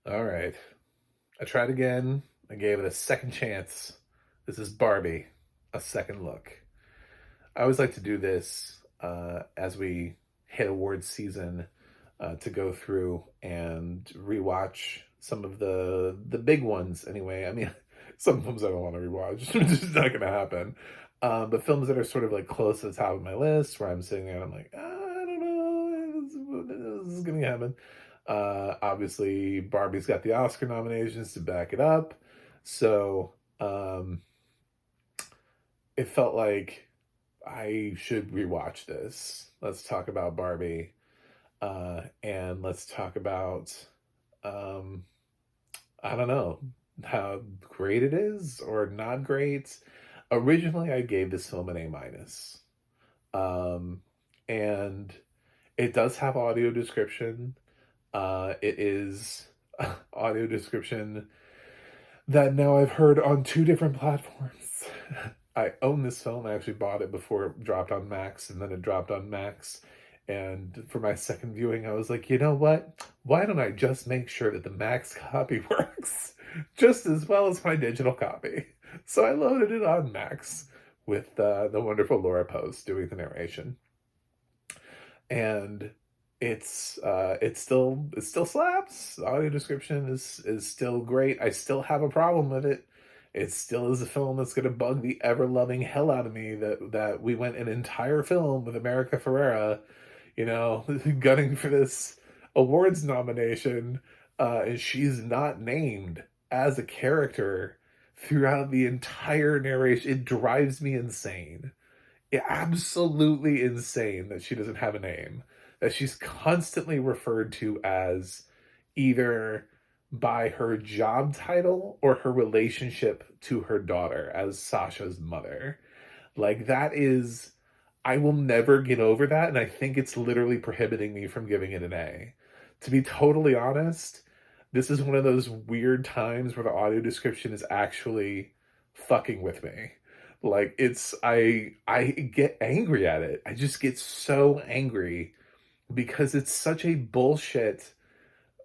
All right. I tried again. I gave it a second chance. This is Barbie, a second look. I always like to do this as we hit awards season to go through and rewatch some of the big ones. Anyway, I mean, some films I don't want to rewatch. It's just not going to happen. But films that are sort of like close to the top of my list, where I'm sitting there and I'm like, I don't know, this is going to happen. Obviously, Barbie's got the Oscar nominations to back it up. So it felt like I should rewatch this. Let's talk about Barbie. And let's talk about, um, I don't know, how great it is or not great. Originally, I gave this film an A minus. Um, and it does have audio description. It is audio description that now I've heard on two different platforms. I own this film. I actually bought it before it dropped on Max, and then it dropped on Max. And for my second viewing, I was like, you know what? Why don't I just make sure that the Max copy works just as well as my digital copy? So I loaded it on Max with the wonderful Laura Post doing the narration, and it still slaps. The audio description is still great. I still have a problem with it. It still is a film that's gonna bug the ever loving hell out of me that we went an entire film with America Ferrera, you know, gunning for this awards nomination, and she's not named as a character throughout the entire narration. It drives me insane. Absolutely insane that she doesn't have a name, that she's constantly referred to as either by her job title or her relationship to her daughter as Sasha's mother. Like, that is, I will never get over that, and I think it's literally prohibiting me from giving it an A. To be totally honest, this is one of those weird times where the audio description is actually fucking with me. Like, I get angry at it. I just get so angry because it's such a bullshit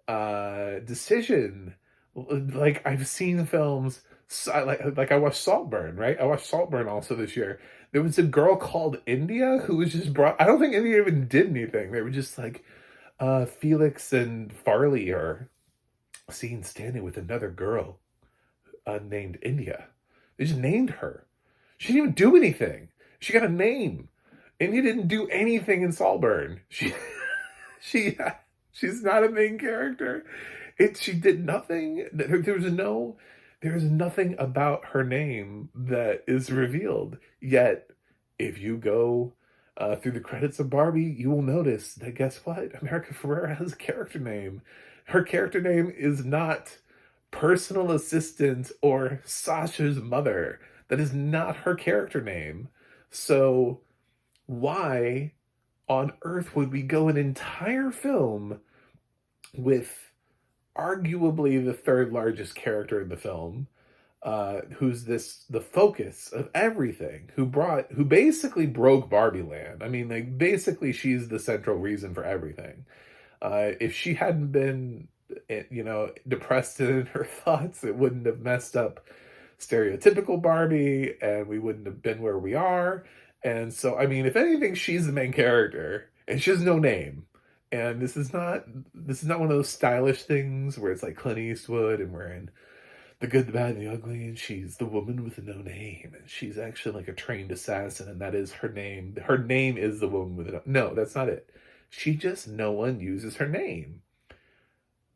decision. Like, I've seen films, like I watched Saltburn, right? I watched Saltburn also this year. There was a girl called India who was just brought. I don't think India even did anything. They were just like, Felix and Farley are seen standing with another girl named India. They just named her. She didn't even do anything. She got a name. India didn't do anything in Saltburn. She she's not a main character. She did nothing. There is nothing about her name that is revealed. Yet, if you go through the credits of Barbie, you will notice that, guess what? America Ferrera has a character name. Her character name is not personal assistant or Sasha's mother. That is not her character name. So why on earth would we go an entire film with arguably the third largest character in the film, who's the focus of everything, who basically broke Barbie Land. I mean, like, basically she's the central reason for everything. If she hadn't been, depressed in her thoughts, it wouldn't have messed up stereotypical Barbie, and we wouldn't have been where we are. And so, I mean, if anything, she's the main character, and she has no name. And this is not one of those stylish things where it's like Clint Eastwood and we're in The Good, the Bad, and the Ugly, and she's the woman with no name, and she's actually like a trained assassin, and that is her name. Her name is the woman with no, that's not it. No one uses her name.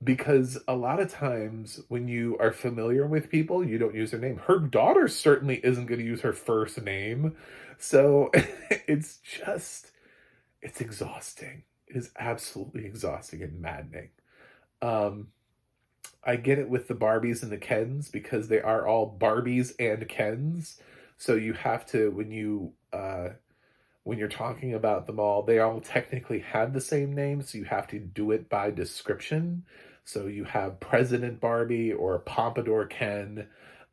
Because a lot of times when you are familiar with people, you don't use their name. Her daughter certainly isn't going to use her first name. So it's exhausting. It is absolutely exhausting and maddening. Um, I get it with the Barbies and the Kens because they are all Barbies and Kens. So you have to, when you're talking about them all, they all technically have the same name, so you have to do it by description. So you have President Barbie or Pompadour Ken.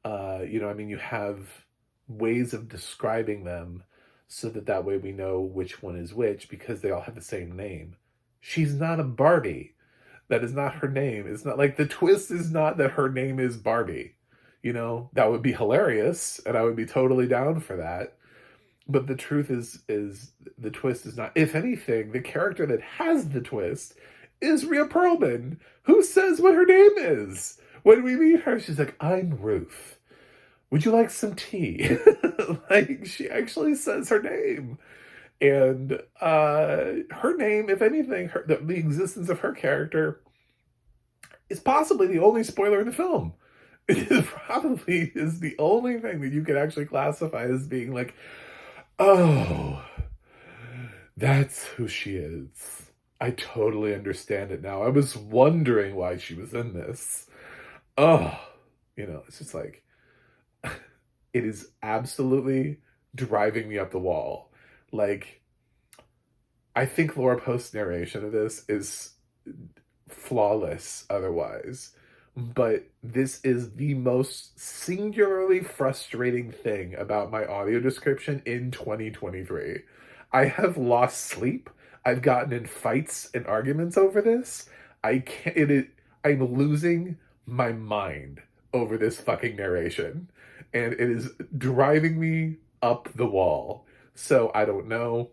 I mean, you have ways of describing them so that way we know which one is which because they all have the same name. She's not a Barbie. That is not her name. It's not like the twist is not that her name is Barbie. You know, that would be hilarious, and I would be totally down for that. But the truth is the twist is not. If anything, the character that has the twist is Rhea Perlman, who says what her name is. When we meet her, she's like, "I'm Ruth. Would you like some tea?" Like, she actually says her name. And her name, if anything, the existence of her character is possibly the only spoiler in the film. It probably is the only thing that you could actually classify as being like, oh, that's who she is. I totally understand it now. I was wondering why she was in this. Oh, it's just like, it is absolutely driving me up the wall. Like, I think Laura Post's narration of this is flawless otherwise. But this is the most singularly frustrating thing about my audio description in 2023. I have lost sleep. I've gotten in fights and arguments over this. I'm losing my mind over this fucking narration. And it is driving me up the wall. So I don't know.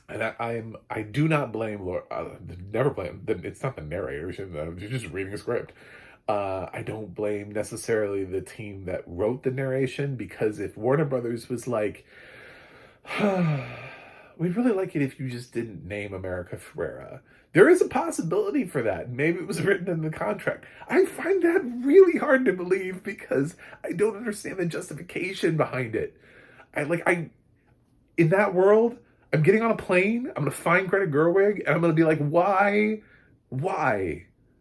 And I do not blame Laura. Never blame. It's not the narrator. She's just reading a script. I don't blame necessarily the team that wrote the narration, because if Warner Brothers was like, we'd really like it if you just didn't name America Ferrera, there is a possibility for that. Maybe it was written in the contract. I find that really hard to believe because I don't understand the justification behind it. In that world, I'm getting on a plane, I'm going to find Greta Gerwig, and I'm going to be like, why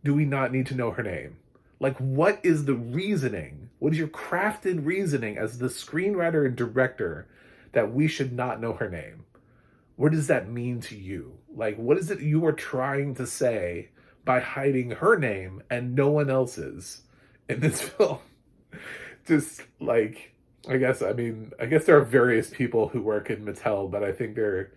do we not need to know her name? Like, what is the reasoning? What is your crafted reasoning as the screenwriter and director that we should not know her name? What does that mean to you? Like, what is it you are trying to say by hiding her name and no one else's in this film? Just like, I guess there are various people who work in Mattel, but I think the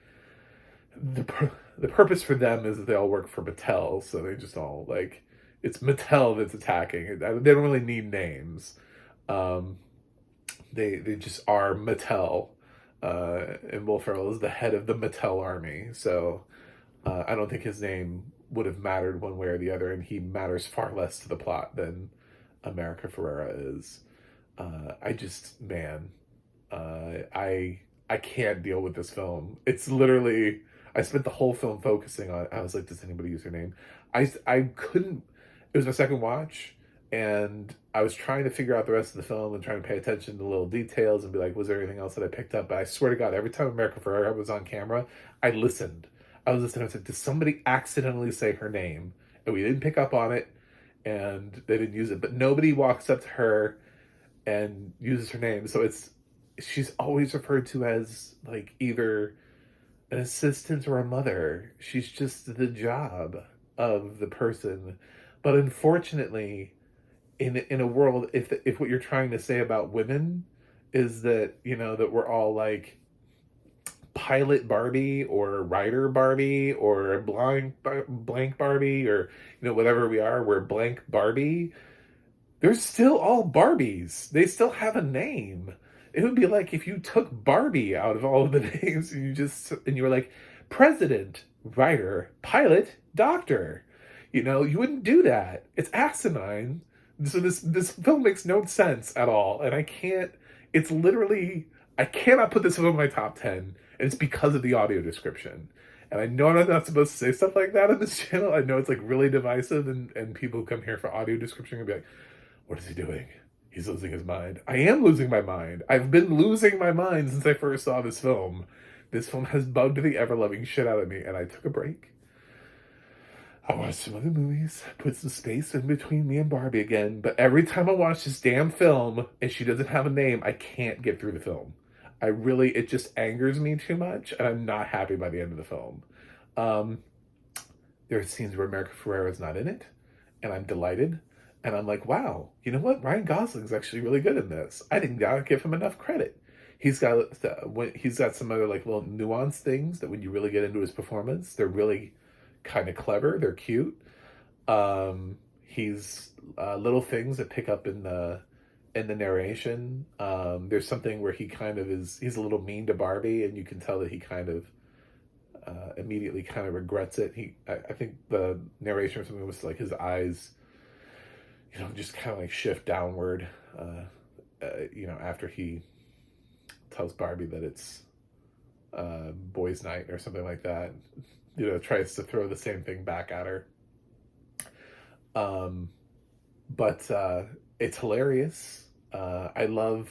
purpose for them is that they all work for Mattel, so they just all, like, it's Mattel that's attacking. They don't really need names. They just are Mattel. And Will Ferrell is the head of the Mattel army, so I don't think his name would have mattered one way or the other, and he matters far less to the plot than America Ferrera is. I can't deal with this film. It's literally, I spent the whole film focusing on, I was like, does anybody use her name? I couldn't, it was my second watch, and I was trying to figure out the rest of the film and trying to pay attention to little details and be like, was there anything else that I picked up? But I swear to God, every time America Ferrera was on camera, I listened. I was listening. I was like, did somebody accidentally say her name? And we didn't pick up on it, and they didn't use it. But nobody walks up to her and uses her name. So she's always referred to as, like, either an assistant or a mother. She's just the job of the person. But unfortunately, in a world, if what you're trying to say about women is that, that we're all like pilot Barbie or writer Barbie or blank Barbie, or whatever we are, we're blank Barbie, they're still all Barbies. They still have a name. It would be like if you took Barbie out of all of the names and you were like president, writer, pilot, doctor. You wouldn't do that. It's asinine. So this film makes no sense at all, and I cannot put this film in my top 10, and it's because of the audio description. And I know I'm not supposed to say stuff like that on this channel. I know it's like really divisive, and people who come here for audio description will be like, what is he doing? He's losing his mind. I am losing my mind. I've been losing my mind since I first saw this film. This film has bugged the ever-loving shit out of me, and I took a break. I watched some other movies, put some space in between me and Barbie again, but every time I watch this damn film and she doesn't have a name, I can't get through the film. It just angers me too much, and I'm not happy by the end of the film. There are scenes where America Ferrera is not in it, and I'm delighted, and I'm like, wow, you know what? Ryan Gosling's actually really good in this. I didn't give him enough credit. He's got some other, like, little nuanced things that when you really get into his performance, they're really kind of clever. They're cute. He's little things that pick up in the narration. There's something where he kind of he's a little mean to Barbie, and you can tell that he kind of immediately kind of regrets it. I think the narration or something was like his eyes, just kind of like shift downward, after he tells Barbie that it's boys' night or something like that. Tries to throw the same thing back at her. Um, but it's hilarious. I love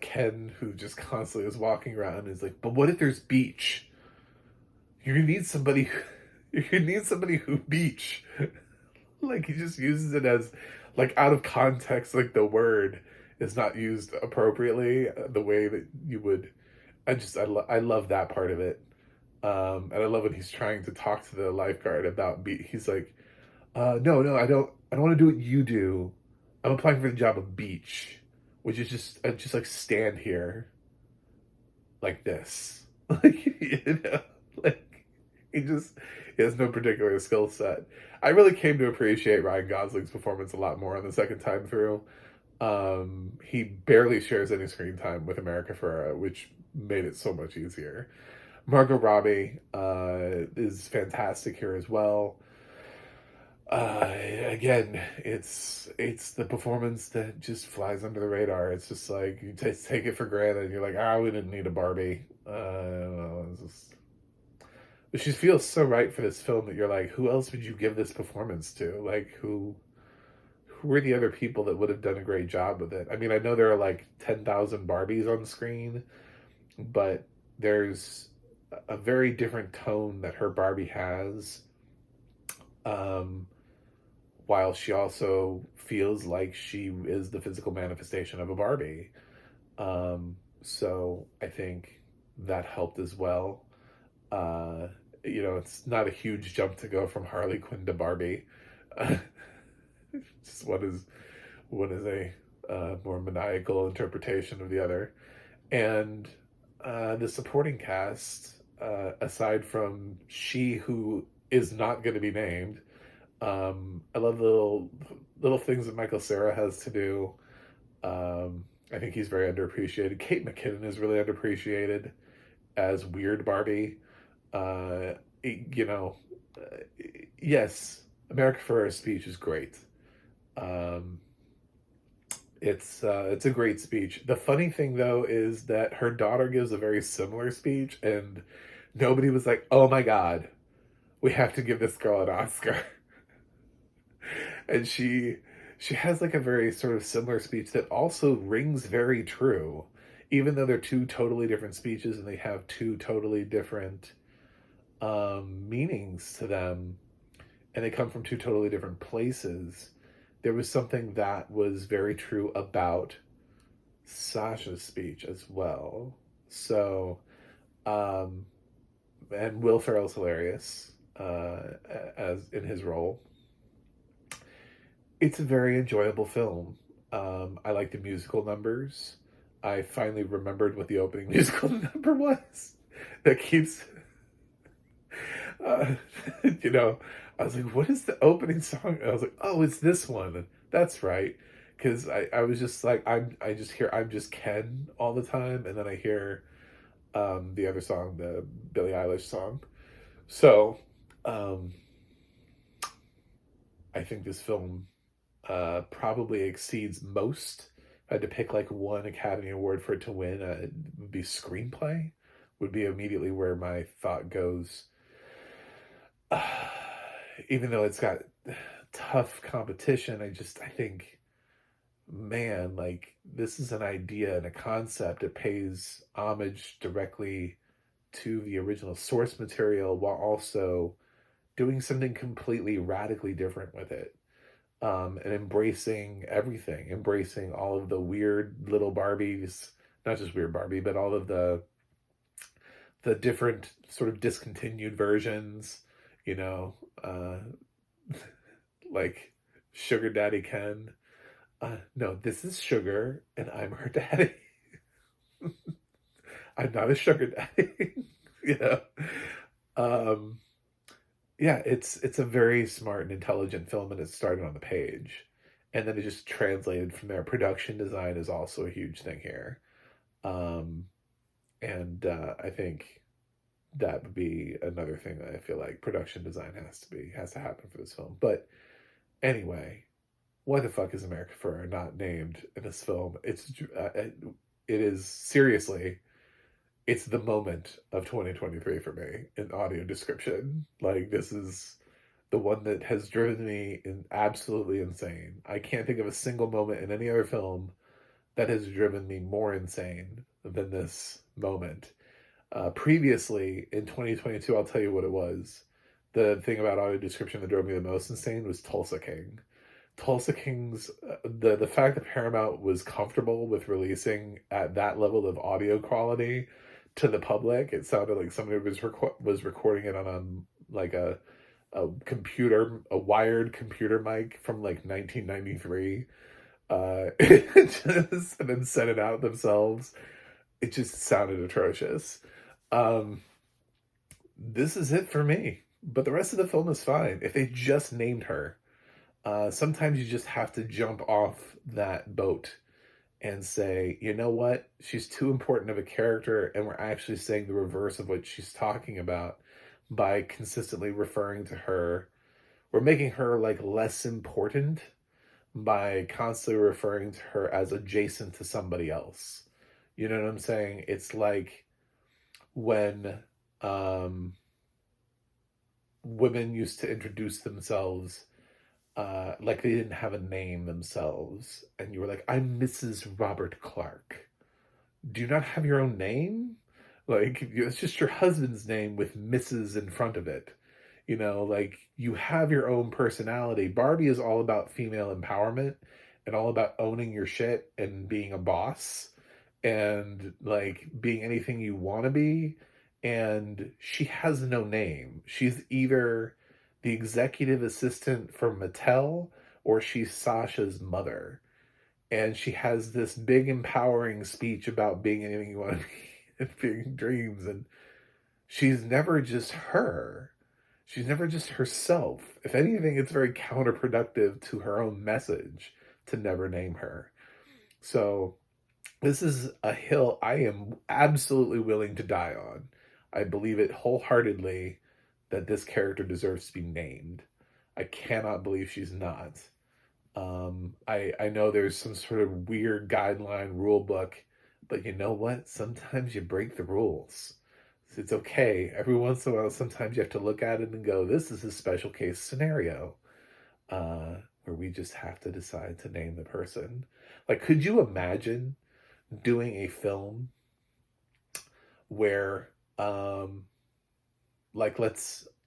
Ken, who just constantly is walking around and is like, "But what if there's beach? You're gonna need somebody. You're gonna need somebody who beach." Like he just uses it as like out of context. Like the word is not used appropriately the way that you would. I love that part of it. And I love when he's trying to talk to the lifeguard about he's like, no, no, I don't want to do what you do. I'm applying for the job of beach, which is just like stand here like this. Like, like he has no particular skill set. I really came to appreciate Ryan Gosling's performance a lot more on the second time through. He barely shares any screen time with America Ferrera, which made it so much easier. Margot Robbie is fantastic here as well. Again, it's the performance that just flies under the radar. It's just like you take it for granted. And you're like, we didn't need a Barbie. I don't know. But she feels so right for this film that you're like, who else would you give this performance to? Like, who are the other people that would have done a great job with it? I mean, I know there are like 10,000 Barbies on screen, but there's a very different tone that her Barbie has. Um, while she also feels like she is the physical manifestation of a Barbie. So I think that helped as well. It's not a huge jump to go from Harley Quinn to Barbie. Just one is a more maniacal interpretation of the other, and the supporting cast, aside from she who is not going to be named. I love the little things that Michael Cera has to do. I think he's very underappreciated. Kate McKinnon is really underappreciated as Weird Barbie. Uh, you know, yes, America Ferrera's speech is great. Um, it's a great speech. The funny thing though is that her daughter gives a very similar speech, and nobody was like, "Oh my God, we have to give this girl an Oscar." And she has like a very sort of similar speech that also rings very true, even though they're two totally different speeches and they have two totally different meanings to them, and they come from two totally different places. There was something that was very true about Sasha's speech as well. So, um, and Will Ferrell's hilarious as in his role. It's a very enjoyable film. I like the musical numbers. I finally remembered what the opening musical number was. That keeps, uh, you know, I was like, what is the opening song? And I was like, oh, it's this one. That's right. Because I was just like, I just hear I'm just Ken all the time. And then I hear the other song, the Billie Eilish song. So um, I think this film probably exceeds most. If I had to pick like one Academy Award for it to win, it would be screenplay. Would be immediately where my thought goes. Uh, Even though it's got tough competition, I think, man, like this is an idea and a concept. It pays homage directly to the original source material while also doing something completely radically different with it. And embracing everything, embracing all of the weird little Barbies, not just weird Barbie, but all of the different sort of discontinued versions, you know, like Sugar Daddy Ken. No, this is Sugar, and I'm her daddy. I'm not a sugar daddy. you know. Um, Yeah, it's a very smart and intelligent film, and it started on the page, and then it just translated from there. Production design is also a huge thing here, um, and I think that would be another thing that I feel like production design has to happen for this film. But anyway, why the fuck is America Ferrera not named in this film? It is seriously, it's the moment of 2023 for me in audio description. Like, this is the one that has driven me in absolutely insane. I can't think of a single moment in any other film that has driven me more insane than this moment. Previously in 2022, I'll tell you what it was. The thing about audio description that drove me the most insane was Tulsa King. Tulsa King's the fact that Paramount was comfortable with releasing at that level of audio quality to the public. It sounded like somebody was recording it on like a wired computer mic from like 1993, just, and then sent it out themselves. It just sounded atrocious. Um, this is it for me. But the rest of the film is fine. If they just named her, sometimes you just have to jump off that boat and say, you know what? She's too important of a character, and we're actually saying the reverse of what she's talking about by consistently referring to her. We're making her like less important by constantly referring to her as adjacent to somebody else. You know what I'm saying? It's like when um, women used to introduce themselves like they didn't have a name themselves, and you were like, "I'm Mrs. Robert Clark." Do you not have your own name? Like, it's just your husband's name with Mrs. in front of it. You know, like, you have your own personality. Barbie is all about female empowerment and all about owning your shit and being a boss and like being anything you want to be. And she has no name. She's either the executive assistant for Mattel or she's Sasha's mother, and she has this big empowering speech about being anything you want to be and being dreams, and she's never just her. She's never just herself. If anything, it's very counterproductive to her own message to never name her. So this is a hill I am absolutely willing to die on. I believe it wholeheartedly that this character deserves to be named. I cannot believe she's not. I know there's some sort of weird guideline rule book, but you know what? Sometimes you break the rules. It's okay. Every once in a while, sometimes you have to look at it and go, this is a special case scenario where we just have to decide to name the person. Like, could you imagine doing a film where, like,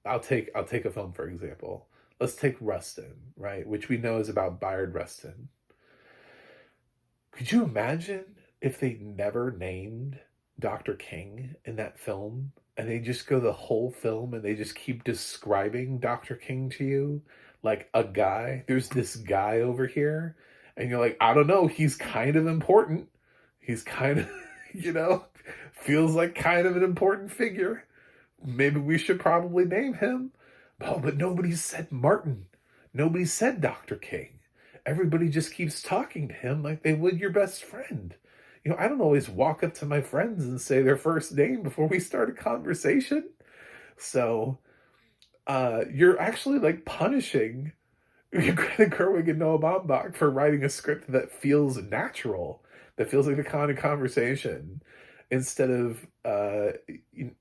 I'll take a film for example. Let's take Rustin, right? Which we know is about Bayard Rustin. Could you imagine if they never named Dr. King in that film and they just go the whole film and they just keep describing Dr. King to you like a guy? There's this guy over here, and you're like, I don't know, he's kind of important. He's kind of, you know, feels like kind of an important figure. Maybe we should probably name him. Oh, but nobody said Martin. Nobody said Dr. King. Everybody just keeps talking to him like they would your best friend. You know, I don't always walk up to my friends and say their first name before we start a conversation. So, you're actually like punishing Greta Gerwig and Noah Baumbach for writing a script that feels natural, that feels like the kind of conversation. Instead of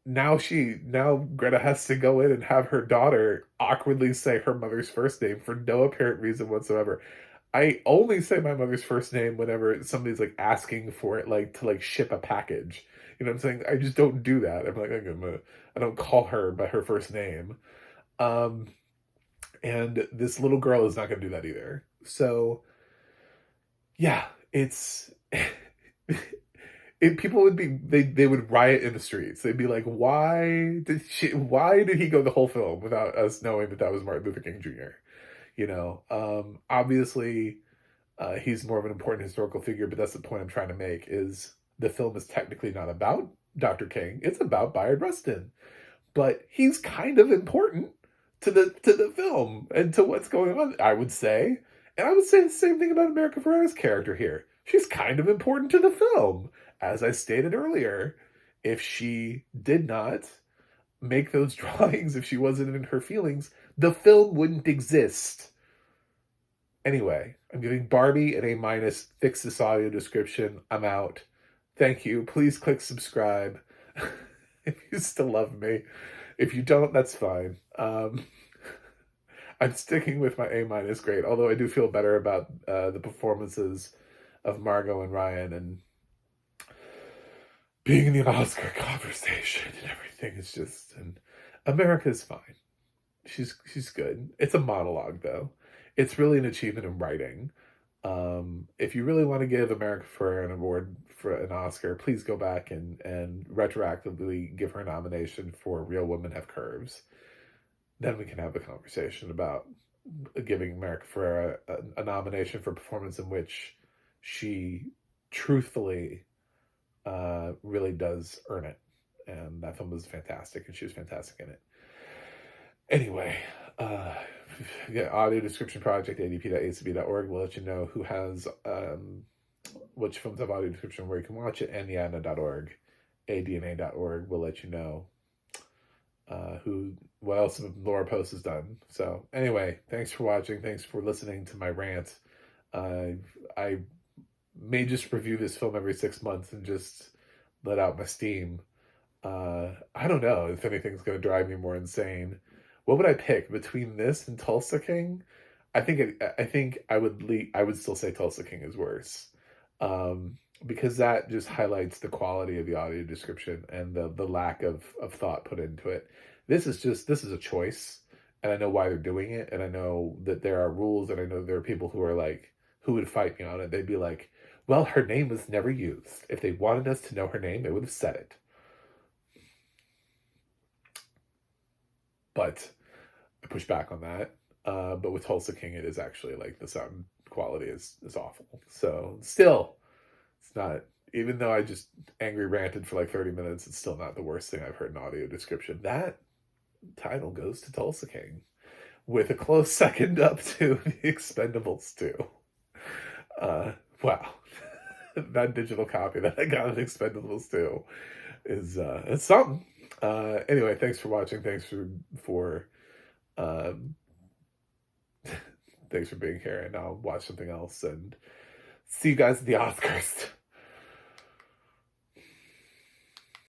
now Greta has to go in and have her daughter awkwardly say her mother's first name for no apparent reason whatsoever. I only say my mother's first name whenever somebody's like asking for it, like to like ship a package. You know what I'm saying? I just don't do that. I'm like, I don't call her by her first name. Um, and this little girl is not going to do that either. So yeah, it's people would be they would riot in the streets. They'd be like, why did he go the whole film without us knowing that that was Martin Luther King Jr.? You know, obviously he's more of an important historical figure, but that's the point I'm trying to make is the film is technically not about Dr. King. It's about Bayard Rustin, but he's kind of important to the film and to what's going on, I would say. And I would say the same thing about America Ferrera's character here. She's kind of important to the film. As I stated earlier, if she did not make those drawings, if she wasn't in her feelings, the film wouldn't exist. Anyway, I'm giving Barbie an A minus. Fix this audio description. I'm out. Thank you. Please click subscribe if you still love me. If you don't, that's fine. I'm sticking with my A minus grade, although I do feel better about the performances of Margot and Ryan and being in the Oscar conversation and everything is just, and America's fine. She's good. It's a monologue though. It's really an achievement in writing. If you really want to give America for an award for an Oscar, please go back and retroactively give her a nomination for Real Women Have Curves. Then we can have a conversation about giving America for a nomination for performance in which she truthfully really does earn it. And that film was fantastic, and she was fantastic in it. Anyway, yeah, audio description project, adp.acb.org will let you know who has which films have audio description where you can watch it, and the adna.org will let you know what else Laura Post has done. So anyway, thanks for watching. Thanks for listening to my rant. I may just review this film every 6 months and just let out my steam. I don't know if anything's going to drive me more insane. What would I pick between this and Tulsa King? I think I would still say Tulsa King is worse. Because that just highlights the quality of the audio description and the lack of thought put into it. This is a choice, and I know why they're doing it, and I know that there are rules, and I know there are people who are like, who would fight me on it. They'd be like, well, her name was never used. If they wanted us to know her name, they would have said it. But I push back on that. But with Tulsa King, it is actually like the sound quality is awful. So still, it's not, even though I just angry ranted for like 30 minutes, it's still not the worst thing I've heard in audio description. That title goes to Tulsa King, with a close second up to The Expendables 2. Wow. That digital copy that I got of Expendables 2 is it's something. Anyway, thanks for watching. Thanks for thanks for being here, and I'll watch something else and see you guys at the Oscars.